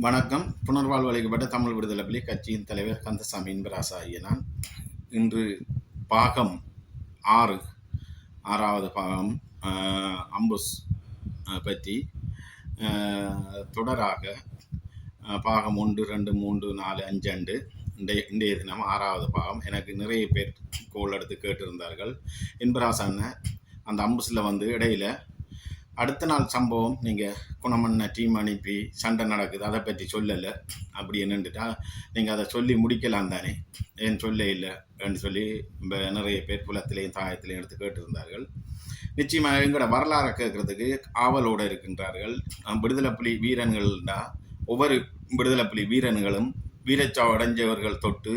வணக்கம். புனர்வாழ்வு அளிக்கப்பட்ட தமிழ் விடுதலை புலி கட்சியின் தலைவர் கந்தசாமி இன்பராசா ஆகிய நான் இன்று பாகம் 6 ஆறாவது பாகம் அம்புஸ் பற்றி தொடராக பாகம் 1, 2, 3, 4, 5 இன்றைய தினம் 6வது பாகம். எனக்கு நிறைய பேர் கோல் எடுத்து கேட்டிருந்தார்கள். இன்பராசா அந்த அம்புஸில் இடையில அடுத்த நாள் சம்பவம் நீங்கள் குணமண்ண டீம் அனுப்பி சண்டை நடக்குது, அதை பற்றி சொல்லலை அப்படி என்னண்டுட்டா நீங்கள் அதை சொல்லி முடிக்கலாம் தானே, ஏன் சொல்ல இல்லைன்னு சொல்லி நிறைய பேர் புலத்திலையும் தாயத்திலையும் எடுத்து கேட்டிருந்தார்கள். நிச்சயமாக எங்களோட வரலாறை கேட்கறதுக்கு ஆவலோடு இருக்கின்றார்கள். விடுதலை புலி வீரர்கள்னா ஒவ்வொரு விடுதலை புலி வீரர்களும் வீரச்சாவு அடைஞ்சவர்கள் தொட்டு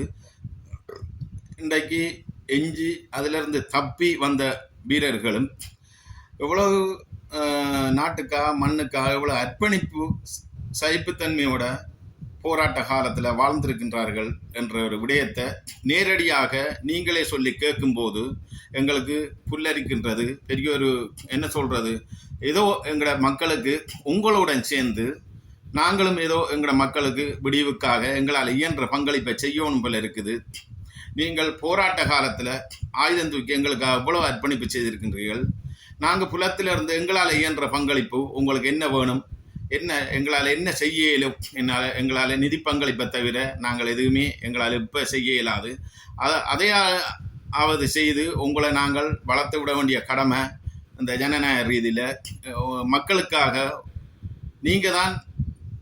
இன்றைக்கு எஞ்சி அதிலிருந்து தப்பி வந்த வீரர்களும் எவ்வளவு நாட்டுக்காக மண்ணுக்காக எவ்வளோ அர்ப்பணிப்பு சகிப்புத்தன்மையோட போராட்ட காலத்தில் வாழ்ந்திருக்கின்றார்கள் என்ற ஒரு விடயத்தை நேரடியாக நீங்களே சொல்லி கேட்கும்போது எங்களுக்கு புல்லரிக்கின்றது. பெரிய ஒரு என்ன சொல்கிறது, ஏதோ எங்களோட மக்களுக்கு உங்களுடன் சேர்ந்து நாங்களும் ஏதோ எங்களோட மக்களுக்கு விடிவுக்காக எங்களால் இயன்ற பங்களிப்பை செய்யணும் போல இருக்குது. நீங்கள் போராட்ட காலத்தில் ஆயுதம் தூக்கி எங்களுக்காக எவ்வளோ அர்ப்பணிப்பு செய்திருக்கின்றீர்கள். நாங்கள் புலத்திலிருந்து எங்களால் இயன்ற பங்களிப்பு உங்களுக்கு என்ன வேணும், என்ன எங்களால் என்ன செய்ய இயலும், எங்களால் நிதி பங்களிப்பை தவிர நாங்கள் எதுவுமே எங்களால் இப்போ செய்ய இயலாது. அதையாவது செய்து உங்களை நாங்கள் வளர்த்து விட வேண்டிய கடமை இந்த ஜனநாயக ரீதியில் மக்களுக்காக நீங்கள் தான்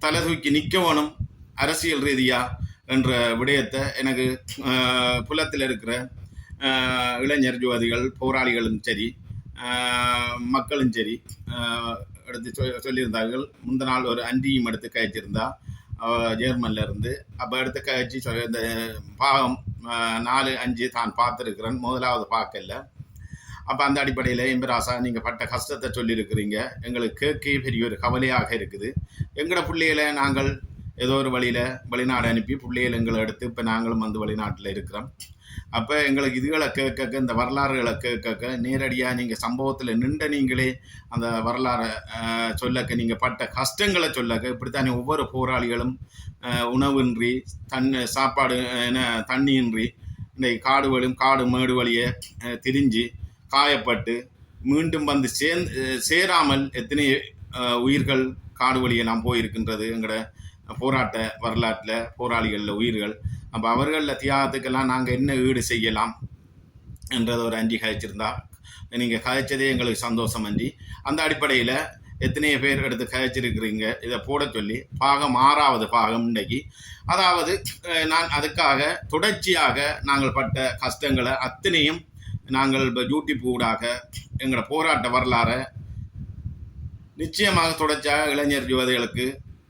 தலை தூக்கி நிற்க வேணும் அரசியல் ரீதியாக என்ற விடயத்தை எனக்கு புலத்தில் இருக்கிற இளைஞர் ஜோதிகள் போராளிகளும் சரி மக்களும் சரி எடுத்து சொல்லியிருந்தார்கள். முந்த நாள் ஒரு அண்டியும் எடுத்து கழிச்சிருந்தா ஜெர்மனில் இருந்து. அப்போ எடுத்து கழிச்சு இந்த பாகம் 4, 5 தான் பார்த்துருக்குறேன், முதலாவது பார்க்கல. அப்போ அந்த அடிப்படையில் இன்பராசா நீங்கள் பட்ட கஷ்டத்தை சொல்லியிருக்கிறீங்க. எங்களுக்கு கேட்க பெரிய ஒரு கவலையாக இருக்குது. எங்களோட பிள்ளைகளை நாங்கள் ஏதோ ஒரு வழியில் வெளிநாடு அனுப்பி பிள்ளைகள் எங்களை எடுத்து இப்போ நாங்களும் வெளிநாட்டில் இருக்கிறோம். அப்போ எங்களுக்கு இதுகளை கேட்க இந்த வரலாறுகளை கேட்க நேரடியாக நீங்கள் சம்பவத்தில் நின்ற நீங்களே அந்த வரலாறை சொல்லக்க நீங்கள் பட்ட கஷ்டங்களை சொல்லக்க இப்படித்தானே ஒவ்வொரு போராளிகளும் உணவின்றி சாப்பாடு தண்ணியின்றி இன்றைக்கு காடு மேடு வழியை திரிஞ்சு காயப்பட்டு மீண்டும் சேராமல் எத்தனை உயிர்கள் காடு வழியெல்லாம் போயிருக்கின்றது எங்களோட போராட்ட வரலாற்றில் போராளிகளில் உயிர்கள். அப்போ அவர்களில் தியாகத்துக்கெல்லாம் நாங்கள் என்ன ஈடு செய்யலாம் என்றதை ஒரு அஞ்சி கழிச்சிருந்தா நீங்கள் கதைச்சதே எங்களுக்கு சந்தோஷம் அஞ்சி. அந்த அடிப்படையில் எத்தனையோ பேர் எடுத்து கதைச்சிருக்கிறீங்க. இதை போட சொல்லி பாகம் 6வது பாகம் இன்றைக்கு. அதாவது நான் அதுக்காக தொடர்ச்சியாக நாங்கள் பட்ட கஷ்டங்களை அத்தனையும் நாங்கள் இப்போ யூடியூப் ஊடாக எங்களோட போராட்ட வரலாறை நிச்சயமாக தொடர்ச்சியாக இளைஞர் யுவதிகளுக்கு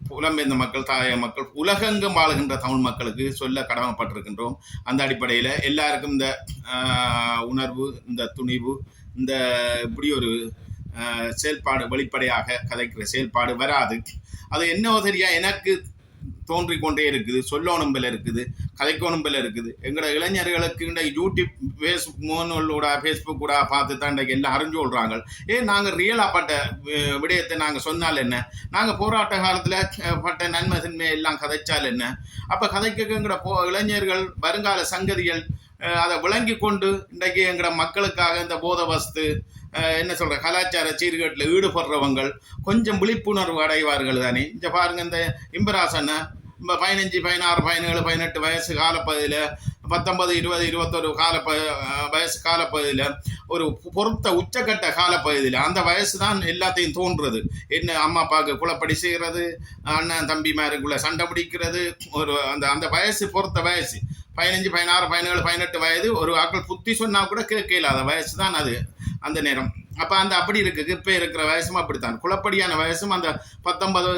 புலம்பெயர்ந்த மக்கள் தாய மக்கள் உலகெங்கும் வாழுகின்ற தமிழ் மக்களுக்கு சொல்ல கடமைப்பட்டிருக்கின்றோம். அந்த அடிப்படையில் எல்லாருக்கும் இந்த உணர்வு, இந்த துணிவு, இந்த இப்படி ஒரு செயல்பாடு வெளிப்படையாக கதைக்கிற செயல்பாடு வராது. அது என்னவோ தெரியா எனக்கு தோன்றிக்கொண்டே இருக்குது. சொல்லணும் போல இருக்குது, கதைக்கணும் போல இருக்குது. எங்களோட இளைஞர்களுக்கு இந்த யூடியூப் ஃபேஸ்புக் கூட பார்த்து தான் இன்றைக்கு எல்லாம் அறிஞ்சு கொள்கிறாங்க. நாங்கள் ரியலாக பட்ட விடயத்தை நாங்கள் சொன்னால் என்ன, நாங்கள் போராட்ட காலத்தில் பட்ட நன்மை தன்மை எல்லாம் கதைச்சால் என்ன. அப்போ கதைக்க எங்களோட இளைஞர்கள் வருங்கால சங்கதிகள் அதை விளங்கி கொண்டு இன்றைக்கு எங்களோட மக்களுக்காக இந்த போத வஸ்து என்ன சொல்கிற கலாச்சார சீர்கேட்டில் ஈடுபடுறவங்கள் கொஞ்சம் விழிப்புணர்வு அடைவார்கள் தானே. இங்கே பாருங்கள், இந்த இன்பராசனை 15, 16, 17, 18 வயசு காலப்பகுதியில் 19, 20, 21 வயசு காலப்பகுதியில் ஒரு பொறுத்த உச்சக்கட்ட காலப்பகுதியில் அந்த வயசு தான் எல்லாத்தையும் தோன்றுறது. என்ன அம்மா அப்பாவுக்கு குளப்படி செய்கிறது, அண்ணன் தம்பிமாருக்குள்ள சண்டை பிடிக்கிறது, ஒரு அந்த வயசு பொறுத்த வயசு 15, 16, 17, 18 வயது. ஒரு ஆக்கள் புத்தி சொன்னால் கூட கேட்கல, அந்த வயசு தான் அது அந்த நேரம். அப்போ அப்படி இருக்குது. இப்போ இருக்கிற வயசும் அப்படித்தான், குளப்படியான வயசும் அந்த 19,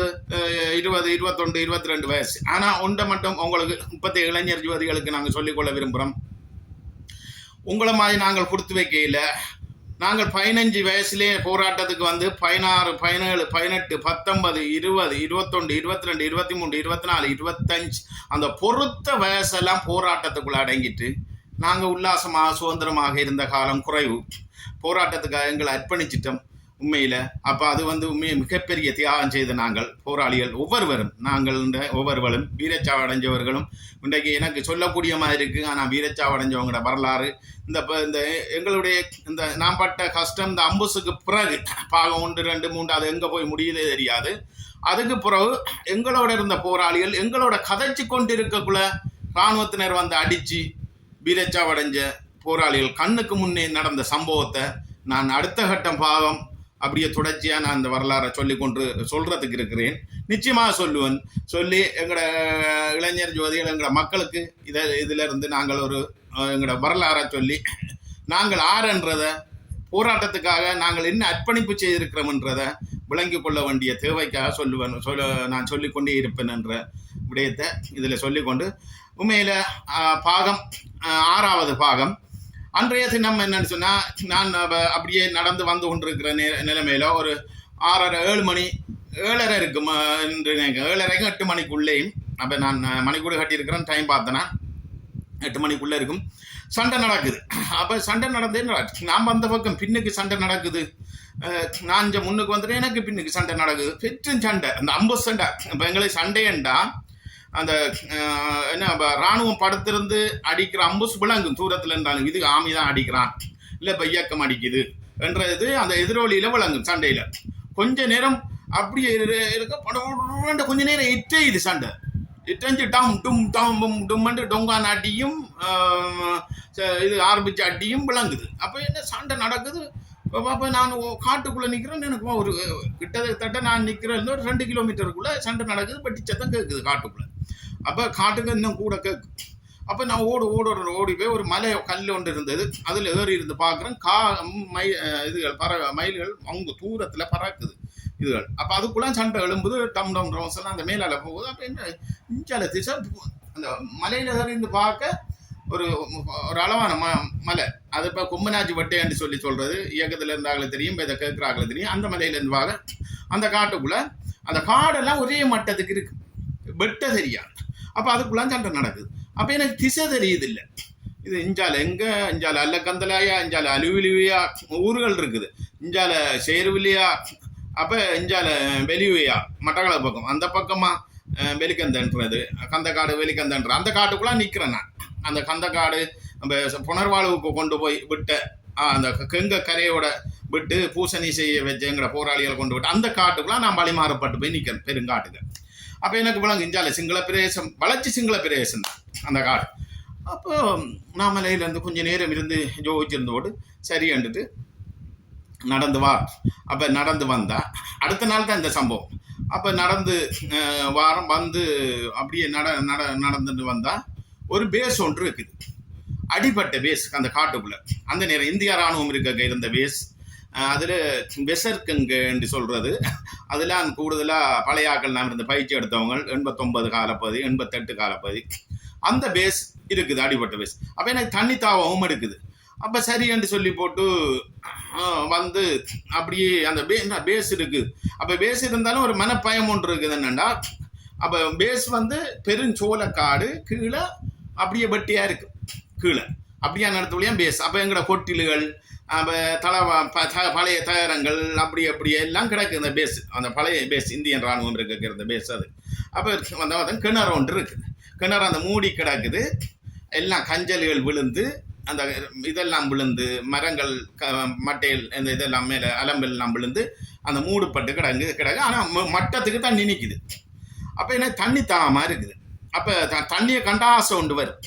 20, 21, 22 வயசு. ஆனால் ஒன்றை மட்டும் உங்களுக்கு இப்போத்தைய இளைஞர் யுவதிகளுக்கு நாங்கள் சொல்லிக்கொள்ள விரும்புகிறோம். உங்களை மாதிரி நாங்கள் கொடுத்து வைக்கையில் நாங்கள் 15 வயசுலேயே போராட்டத்துக்கு 16, 17, 18, 19, 20, 21, 22, 23, 24, 25 அந்த பொறுத்த வயசெல்லாம் போராட்டத்துக்குள்ளே அடங்கிட்டு நாங்கள் உல்லாசமாக சுதந்திரமாக இருந்த காலம் குறைவு. போராட்டத்துக்காக எங்களை அர்ப்பணிச்சிட்டோம். உண்மையில். அப்போ அது உண்மையை மிகப்பெரிய தியாகம் செய்த நாங்கள் போராளிகள் ஒவ்வொருவரும், நாங்கள் ஒவ்வொருவரும் வீரச்சாவு அடைஞ்சவர்களும் இன்றைக்கு எனக்கு சொல்லக்கூடிய மாதிரி இருக்குது. ஆனால் வீரச்சாவு அடைஞ்சவங்களோட வரலாறு இந்த எங்களுடைய இந்த நான் பட்ட கஷ்டம் இந்த அம்புஸுக்கு பிறகு பாகம் 1, 2, 3 அது எங்கே போய் முடியுதே தெரியாது. அதுக்கு பிறகு எங்களோட இருந்த போராளிகள் எங்களோட கதைச்சு கொண்டு இருக்கக்குள்ள இராணுவத்தினர் அடித்து வீரச்சாவு அடைஞ்ச போராளிகள் கண்ணுக்கு முன்னே நடந்த சம்பவத்தை நான் அடுத்த கட்டம் பாகம் அப்படியே தொடர்ச்சியாக நான் இந்த வரலாறை சொல்றதுக்கு இருக்கிறேன். நிச்சயமாக சொல்லுவேன். சொல்லி எங்களோட இளைஞர் ஜோதிகள் எங்களோட மக்களுக்கு இதிலிருந்து நாங்கள் எங்களோட வரலாறை சொல்லி நாங்கள் ஆறுன்றதை போராட்டத்துக்காக நாங்கள் என்ன அர்ப்பணிப்பு செய்திருக்கிறோம்ன்றதை விளங்கி கொள்ள வேண்டிய தேவைக்காக நான் சொல்லிக்கொண்டே இருப்பேன் என்ற விடயத்தை இதில் சொல்லிக்கொண்டு உண்மையில் பாகம் 6வது பாகம் அன்றைய தினம் என்னன்னு சொன்னால், நான் அப்படியே நடந்து வந்து கொண்டிருக்கிற நிலைமையில் ஒரு 6:30 7 மணி 7:30 இருக்கும் என்று 7:30 8 மணிக்குள்ளேயும். அப்போ நான் மணிக்கூட கட்டியிருக்கிறேன், டைம் பார்த்தேன்னா 8 மணிக்குள்ளே இருக்கும். சண்டை நடக்குது. அப்போ சண்டை நடந்தே நான் வந்த பக்கம் பின்னுக்கு சண்டை நடக்குது. நான் இங்கே முன்னுக்கு வந்துட்டு எனக்கு பின்னுக்கு சண்டை நடக்குது. பெற்றும் சண்டை, அந்த 50 சண்டை. இப்போ எங்களுக்கு சண்டையண்டா அந்த என்ன இராணுவம் படுத்திருந்து அடிக்கிற அம்புஸ் விளங்கும் தூரத்தில் இருந்தாலும், இது ஆமி தான் அடிக்கிறான் இல்லை இப்போ இயக்கம் அடிக்குது என்றது அந்த எதிரொலியில் விளங்கும் சண்டையில். கொஞ்ச நேரம் அப்படியே இருக்க படம் கொஞ்ச நேரம் இது சண்டை இட்டஞ்சு டம் டும் டம் டும்மென்று டொங்கான் அடியும் இது ஆரம்பிச்ச அடியும் விளங்குது. அப்போ என்ன சண்டை நடக்குது. அப்போ நான் காட்டுக்குள்ளே நிற்கிறேன். எனக்கு ஒரு கிட்டத்தட்ட நான் நிற்கிறேன் ஒரு 2 கிலோமீட்டருக்குள்ளே சண்டை நடக்குது. பட்டி சத்தம் கேட்குது காட்டுக்குள்ளே. அப்போ காட்டுக்கு இன்னும் கூட கேட்கு. அப்போ நான் ஓடி போய் ஒரு மலை கல் ஒன்று இருந்தது, அதில் ஏறி இருந்து பார்க்குறேன். இதுகள் மயில்கள் அவங்க தூரத்தில் பறக்குது இதுகள். அப்போ அதுக்குள்ளே சண்டை எழும்புது. டம் டம் ரோஸ் எல்லாம் அந்த மேலால் போகுது. அப்போ என்ன இஞ்சால திசை அந்த மலையில் ஏறி இருந்து பார்க்க ஒரு அளவான மலை. அது இப்போ கொம்பனாச்சி வட்டைன்னு சொல்கிறது இயக்கத்தில் இருந்தாங்களே தெரியும், இதை கேட்குறாங்களே தெரியும். அந்த மலையிலேருந்து பார்க்க அந்த காட்டுக்குள்ளே அந்த காடெல்லாம் ஒரே மட்டத்துக்கு இருக்குது, வெட்ட தெரியாது. அப்போ அதுக்குள்ளே சண்டை நடக்குது. அப்போ எனக்கு திசை தெரியுது இல்லை. இது இஞ்சால அல்லக்கந்தலாயா, இஞ்சால அலுவிலியா ஊர்கள் இருக்குது, இஞ்சால சேருவிலியா, அப்போ இஞ்சால வெளிவையா மட்டக்கள பக்கம், அந்த பக்கமாக வெளிக்கந்தன்றது கந்தக்காடு வெளிக்கந்தன்ற அந்த காட்டுக்குள்ளே நிற்கிறேன் நான். அந்த கந்தக்காடு நம்ம புனர்வாழ்வுக்கு கொண்டு போய் விட்ட அந்த கெங்க கரையோட விட்டு பூசணி செய்ய வச்ச எங்கட போராளிகளை கொண்டு விட்டு அந்த காட்டுக்குள்ளே நான் வழிமாறப்பட்டு போய் நிற்கிறேன் பெருங்காட்டுக்கு. அப்போ எனக்கு விளங்கு இஞ்சால சிங்கள பிரதேசம், வளர்ச்சி சிங்கள பிரதேசம் தான் அந்த காடு. அப்போ நான் மலையிலேருந்து கொஞ்சம் நேரம் இருந்து ஜோதிச்சிருந்தோடு சரின்ட்டு நடந்து அப்போ நடந்து வந்தால் அடுத்த நாள் தான் இந்த சம்பவம். அப்போ நடந்து வாரம் அப்படியே நடந்துட்டு வந்தால் ஒரு பேஸ் ஒன்று இருக்குது, அடிப்பட்ட பேஸ் அந்த காட்டுக்குள்ளே. அந்த நேரம் இந்திய இராணுவம் இருந்த பேஸ். அதில் பெசர்க்குங்க என்று சொல்கிறது, அதெல்லாம் கூடுதலாக பழைய ஆக்கள் நாம் இருந்த பயிற்சி எடுத்தவங்க 89 காலப்பகுதி 88 காலப்பகுதி அந்த பேஸ் இருக்குது, அடிப்பட்ட பேஸ். அப்போ எனக்கு தண்ணி தாவமும் எடுக்குது. அப்போ சரி என்று சொல்லி போட்டு அப்படியே அந்த பேஸ் இருக்குது. அப்போ பேஸ் இருந்தாலும் ஒரு மனப்பயம் ஒன்று இருக்குது. என்னென்னா அப்போ பேஸ் பெருஞ்சோளக்காடு கீழே அப்படியே வெட்டியாக இருக்குது, கீழே அப்படியே நடத்துலையும் பேஸ். அப்போ எங்களோட கொட்டில்கள், பழைய தயாரங்கள் அப்படியே எல்லாம் கிடக்கு இந்த பேஸ், அந்த பழைய பேஸ் இந்தியன் இராணுவம் இருக்கிற பேஸ். அது அப்போ கிணறு ஒன்று இருக்குது, கிணறு அந்த மூடி கிடக்குது. எல்லாம் கஞ்சல்கள் விழுந்து அந்த இதெல்லாம் விழுந்து மரங்கள் மட்டைகள் இந்த இதெல்லாம் மேலே அலம்பெல்லாம் விழுந்து அந்த மூடுப்பட்டு கிடக்கு. ஆனால் மட்டத்துக்கு தண்ணி நிற்கிது. அப்போ என்ன தண்ணி தாகமாக இருக்குது. அப்போ தண்ணியை கண்ட ஆசை ஒன்று வரும்.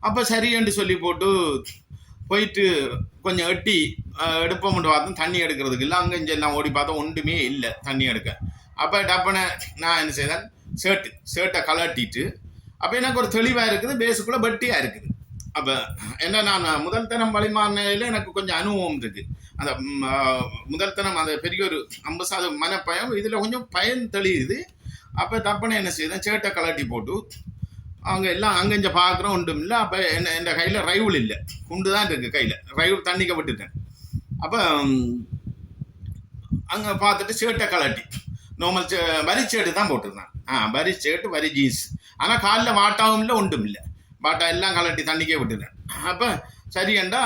அப்போ சரியென்று சொல்லி போட்டு போயிட்டு கொஞ்சம் எடுப்போம்னு பார்த்தோம், தண்ணி எடுக்கிறதுக்கு இல்லை. அங்கே இங்கெல்லாம் ஓடி பார்த்தோம், ஒன்றுமே இல்லை தண்ணி எடுக்க. அப்போ டப்புன்னு நான் என்ன செய்தேன், ஷர்ட்டை கலட்டிட்டு அப்போ எனக்கு ஒரு தெளிவாக இருக்குது, பேஸுக்குள்ளே வெட்டியாக இருக்குது. அப்போ என்ன நான் முதல் தரம் வழிமாறினையில் எனக்கு கொஞ்சம் அனுபவம் இருக்குது. அந்த முதல் தரம் அந்த பெரிய ஒரு 50% மனப்பயம், இதில் கொஞ்சம் பயன் தெளியுது. அப்போ டப்புன்னு என்ன செய்தேன், ஷர்ட்டை கலட்டி போட்டு அவங்க எல்லாம் அங்கே பார்க்குறோம், ஒன்றும் இல்லை. அப்போ என் கையில் ரைவில் இல்லை, குண்டு தான் இருக்குது கையில், ரைவில் தண்ணிக்க விட்டுட்டேன். அப்போ அங்கே பார்த்துட்டு ஷர்ட்டை கலட்டி நார்மல் வரி ஷர்ட்டு தான் போட்டிருந்தேன். வரி ஷர்ட்டு வரி ஜீன்ஸ். ஆனால் காலில் வாட்டாவும் இல்லை, ஒன்றும் இல்லை, வாட்டா எல்லாம் கலட்டி தண்ணிக்கே விட்டுட்டேன். அப்போ சரியண்டா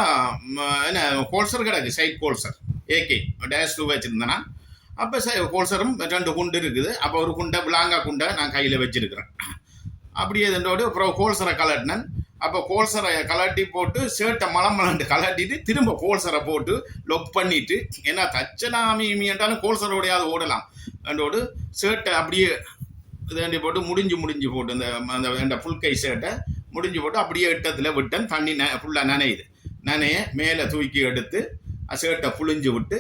என்ன கோல்சர் கிடக்கு, சைட் கோல்சர் AK -2 வச்சுருந்தேன்னா. அப்போ ஹோல்சரும் 2 குண்டு இருக்குது. அப்போ ஒரு குண்டை விளாங்கா குண்டை நான் கையில் வச்சிருக்கிறேன். அப்படியே இதோடு அப்புறம் ஹோல்சரை கலட்டினேன். அப்போ ஹோல்சரை கலட்டி போட்டு ஷர்ட்டை மலமலண்டு கலட்டிட்டு திரும்ப ஹோல்சரை போட்டு லொக் பண்ணிட்டு, ஏன்னா தச்சனாமி என்றாலும் ஹோல்சரோடையாவது ஓடலாம் அதோடு ஷர்ட்டை அப்படியே இதாண்டி போட்டு முடிஞ்சு போட்டு அந்த ஃபுல் கை ஷர்ட்டை முடிஞ்சு போட்டு அப்படியே இட்டத்தில் விட்டேன். தண்ணி ஃபுல்லாக நனைய மேலே தூக்கி எடுத்து ஷர்ட்டை புழிஞ்சு விட்டு